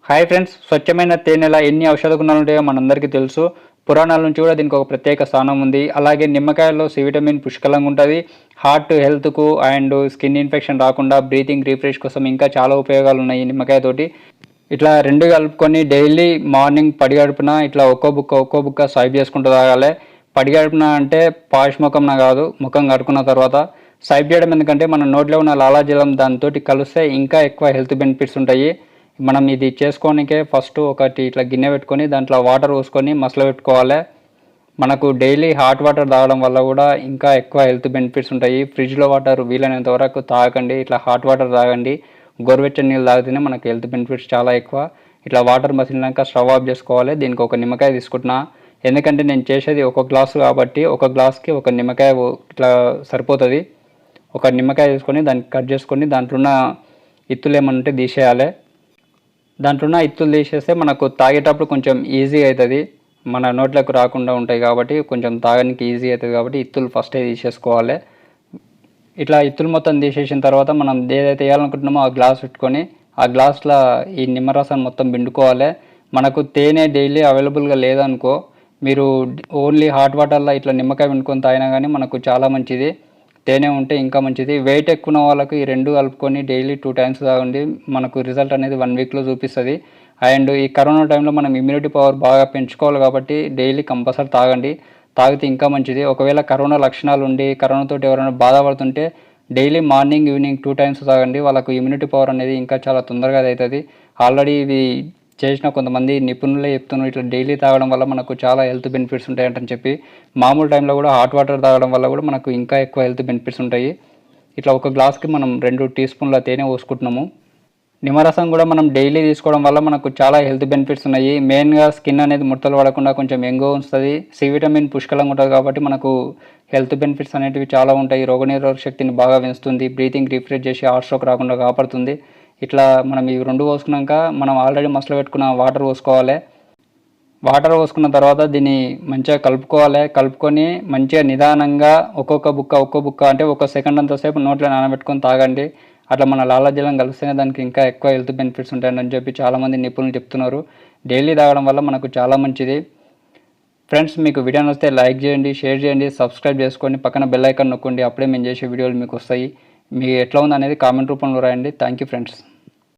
Hi friends, స్వచ్ఛమైన తేనెల ఎన్ని ఔషధ గుణాలు ఉంటాయో మనందరికీ తెలుసు. పురాణాల నుంచి కూడా దీనికి ఒక ప్రత్యేక స్థానం ఉంది. అలాగే నిమ్మకాయల్లో సి విటమిన్ పుష్కలంగా ఉంటుంది. హార్ట్ హెల్త్కు అండ్ స్కిన్ ఇన్ఫెక్షన్ రాకుండా బ్రీతింగ్ రిఫ్రెష్ కోసం ఇంకా చాలా ఉపయోగాలు ఉన్నాయి ఈ నిమ్మకాయతోటి. ఇట్లా రెండు కలుపుకొని డైలీ మార్నింగ్ పడిగడుపున ఇట్లా ఒక్కో బుక్క స్వైప్ చేసుకుంటూ తాగాలి. పడిగడుపున అంటే పాష్ ముఖంన కాదు, ముఖం కడుక్కున్న తర్వాత స్వైప్ చేయడం. ఎందుకంటే మన నోట్లో ఉన్న లాలాజలం దాంతో కలిస్తే ఇంకా ఎక్కువ హెల్త్ బెనిఫిట్స్ ఉంటాయి. మనం ఇది చేసుకోనికే ఫస్ట్ ఒకటి ఇట్లా గిన్నె పెట్టుకొని దాంట్లో వాటర్ పోసుకొని మసల పెట్టుకోవాలి. మనకు డైలీ హాట్ వాటర్ తాగడం వల్ల కూడా ఇంకా ఎక్కువ హెల్త్ బెనిఫిట్స్ ఉంటాయి. ఫ్రిడ్జ్లో వాటర్ వీలైనంత వరకు తాగండి, ఇట్లా హాట్ వాటర్ తాగండి. గోరువెచ్చని నీళ్ళు తాగితేనే మనకు హెల్త్ బెనిఫిట్స్ చాలా ఎక్కువ. ఇట్లా వాటర్ మసిలినాక స్టవ్ ఆఫ్ చేసుకోవాలి. దీనికి ఒక నిమ్మకాయ తీసుకుంటున్నా, ఎందుకంటే నేను చేసేది ఒక గ్లాసు కాబట్టి ఒక గ్లాస్కి ఒక నిమ్మకాయ ఇట్లా సరిపోతుంది. ఒక నిమ్మకాయ తీసుకొని దాన్ని కట్ చేసుకొని దాంట్లో ఉన్న ఇత్తులు ఏమన్నా ఉంటే తీసేయాలి. దాంట్లో ఉన్న ఇత్తులు తీసేస్తే మనకు తాగేటప్పుడు కొంచెం ఈజీ అవుతుంది, మన నోట్లకు రాకుండా ఉంటాయి కాబట్టి కొంచెం తాగడానికి ఈజీ అవుతుంది. కాబట్టి ఇత్తులు ఫస్టే తీసేసుకోవాలి. ఇట్లా ఇత్తులు మొత్తం తీసేసిన తర్వాత మనం ఏదైతే వేయాలనుకుంటున్నామో ఆ గ్లాస్ పెట్టుకొని ఆ గ్లాస్లో ఈ నిమ్మరసాన్ని మొత్తం పిండుకోవాలి. మనకు తేనె డైలీ అవైలబుల్గా లేదనుకో, మీరు ఓన్లీ హాట్ వాటర్లో ఇట్లా నిమ్మకాయ పిండుకొని తాగినా కానీ మనకు చాలా మంచిది. తేనె ఉంటే ఇంకా మంచిది. వెయిట్ ఎక్కువ ఉన్న వాళ్ళకు ఈ రెండు కలుపుకొని డైలీ 2 టైమ్స్ తాగండి. మనకు రిజల్ట్ అనేది 1 వీక్లో చూపిస్తుంది. అండ్ ఈ కరోనా టైంలో మనం ఇమ్యూనిటీ పవర్ బాగా పెంచుకోవాలి కాబట్టి డైలీ కంపల్సరీ తాగండి. తాగితే ఇంకా మంచిది. ఒకవేళ కరోనా లక్షణాలు ఉండి కరోనాతో ఎవరైనా బాధపడుతుంటే డైలీ మార్నింగ్ ఈవినింగ్ 2 టైమ్స్ తాగండి. వాళ్ళకు ఇమ్యూనిటీ పవర్ అనేది ఇంకా చాలా తొందరగా అవుతుంది. ఆల్రెడీ ఇవి చేసిన కొంతమంది నిపుణులే చెప్తున్నారు ఇట్లా డైలీ తాగడం వల్ల మనకు చాలా హెల్త్ బెనిఫిట్స్ ఉంటాయంటని చెప్పి. మామూలు టైంలో కూడా హాట్ వాటర్ తాగడం వల్ల కూడా మనకు ఇంకా ఎక్కువ హెల్త్ బెనిఫిట్స్ ఉంటాయి. ఇట్లా ఒక గ్లాస్కి మనం 2 టీ స్పూన్ల తేనె పోసుకుంటున్నాము. నిమ్మరసం కూడా మనం డైలీ తీసుకోవడం వల్ల మనకు చాలా హెల్త్ బెనిఫిట్స్ ఉన్నాయి. మెయిన్గా స్కిన్ అనేది ముడతలు పడకుండా కొంచెం యంగ్గా ఉంచుతుంది. సి విటమిన్ పుష్కలంగా ఉంటుంది కాబట్టి మనకు హెల్త్ బెనిఫిట్స్ అనేటివి చాలా ఉంటాయి. రోగనిరోధక శక్తిని బాగా పెంచుతుంది. బ్రీతింగ్ రిఫ్రెష్ చేసి హార్ట్ స్ట్రోక్ రాకుండా కాపాడుతుంది. ఇట్లా మనం ఇవి 2 పోసుకున్నాక మనం ఆల్రెడీ మసలు పెట్టుకున్న వాటర్ పోసుకోవాలి. వాటర్ పోసుకున్న తర్వాత దీన్ని మంచిగా కలుపుకోవాలి. కలుపుకొని మంచిగా నిదానంగా ఒక్కొక్క బుక్క అంటే 1 సెకండ్ అంతసేపు నోట్లో నానబెట్టుకొని తాగండి. అట్లా మన లాలాజలం కలిస్తేనే దానికి ఇంకా ఎక్కువ హెల్త్ బెనిఫిట్స్ ఉంటాయని చెప్పి చాలామంది నిపుణులు చెప్తున్నారు. డైలీ తాగడం వల్ల మనకు చాలా మంచిది. ఫ్రెండ్స్, మీకు వీడియో నచ్చితే లైక్ చేయండి, షేర్ చేయండి, సబ్స్క్రైబ్ చేసుకోండి, పక్కన బెల్ ఐకాన్ నొక్కండి. అప్పుడే మేము చేసే వీడియోలు మీకు వస్తాయి. మీకు ఎట్లా ఉంది అనేది కామెంట్ రూపంలో రాయండి. Thank you friends.